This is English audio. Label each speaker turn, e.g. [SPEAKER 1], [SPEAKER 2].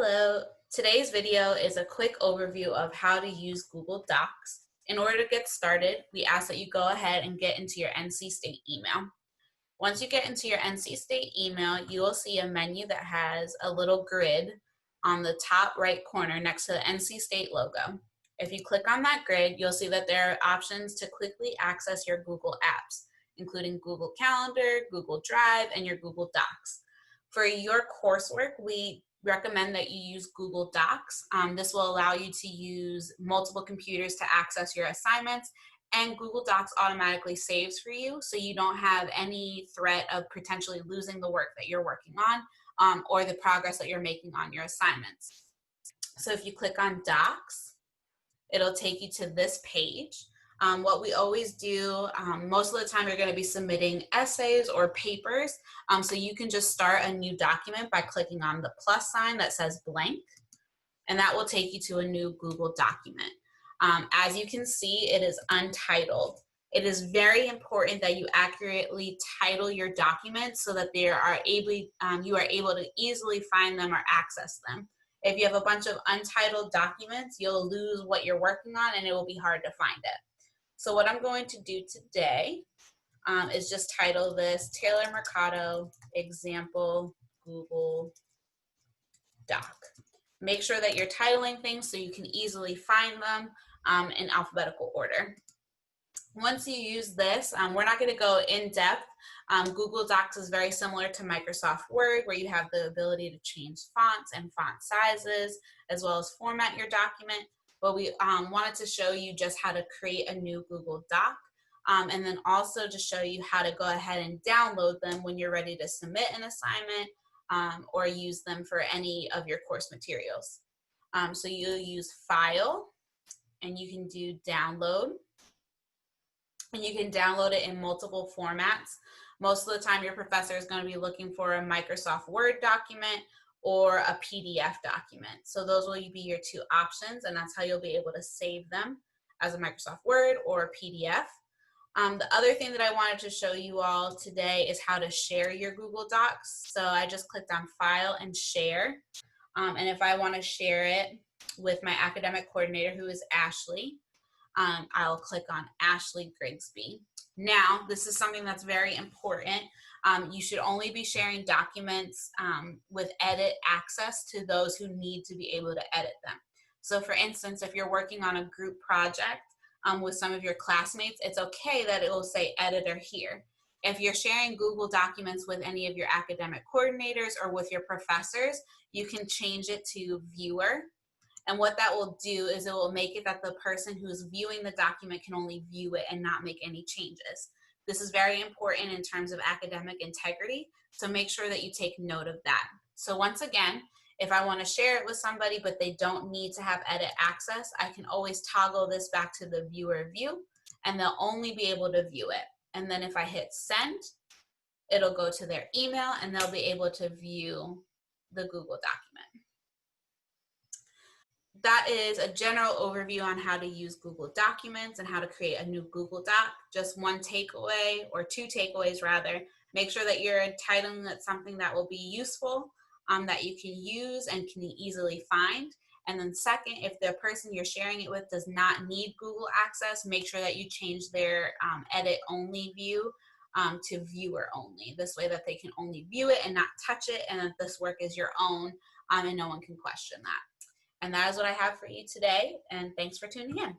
[SPEAKER 1] Hello, today's video is a quick overview of how to use Google Docs. In order to get started, we ask that you go ahead and get into your NC State email. Once you get into your NC State email, you will see a menu that has a little grid on the top right corner next to the NC State logo. If you click on that grid, you'll see that there are options to quickly access your Google apps, including Google Calendar, Google Drive, and your Google Docs. For your coursework, we recommend that you use Google Docs. This will allow you to use multiple computers to access your assignments, and Google Docs automatically saves for you, so you don't have any threat of potentially losing the work that you're working on or the progress that you're making on your assignments. So if you click on Docs, it'll take you to this page. What we always do, most of the time you're going to be submitting essays or papers, so you can just start a new document by clicking on the plus sign that says blank, and that will take you to a new Google document. As you can see, it is untitled. It is very important that you accurately title your documents so that you are able to easily find them or access them. If you have a bunch of untitled documents, you'll lose what you're working on and it will be hard to find it. So what I'm going to do today is just title this Taylor Mercado Example Google Doc. Make sure that you're titling things so you can easily find them in alphabetical order. Once you use this, we're not going to go in depth. Google Docs is very similar to Microsoft Word, where you have the ability to change fonts and font sizes, as well as format your document. But we wanted to show you just how to create a new Google Doc, and then also to show you how to go ahead and download them when you're ready to submit an assignment or use them for any of your course materials. So you'll use File, and you can do Download, and you can download it in multiple formats. Most of the time your professor is going to be looking for a Microsoft Word document or a PDF document. So those will be your two options, and that's how you'll be able to save them as a Microsoft Word or a PDF. The other thing that I wanted to show you all today is how to share your Google Docs. So I just clicked on File and Share. And if I want to share it with my academic coordinator, who is Ashley, I'll click on Ashley Grigsby. Now, this is something that's very important. You should only be sharing documents with edit access to those who need to be able to edit them. So for instance, if you're working on a group project with some of your classmates, it's okay that it will say editor here. If you're sharing Google documents with any of your academic coordinators or with your professors, you can change it to viewer. And what that will do is it will make it that the person who's viewing the document can only view it and not make any changes. This is very important in terms of academic integrity, so make sure that you take note of that. So once again, if I want to share it with somebody but they don't need to have edit access, I can always toggle this back to the viewer view, and they'll only be able to view it. And then if I hit send, it'll go to their email and they'll be able to view the Google document. That is a general overview on how to use Google Documents and how to create a new Google Doc. Just one takeaway, or two takeaways rather. Make sure that you're titling it something that will be useful, that you can use and can easily find. And then second, if the person you're sharing it with does not need Google access, make sure that you change their edit only view to viewer only. This way that they can only view it and not touch it, and that this work is your own and no one can question that. And that is what I have for you today, and thanks for tuning in.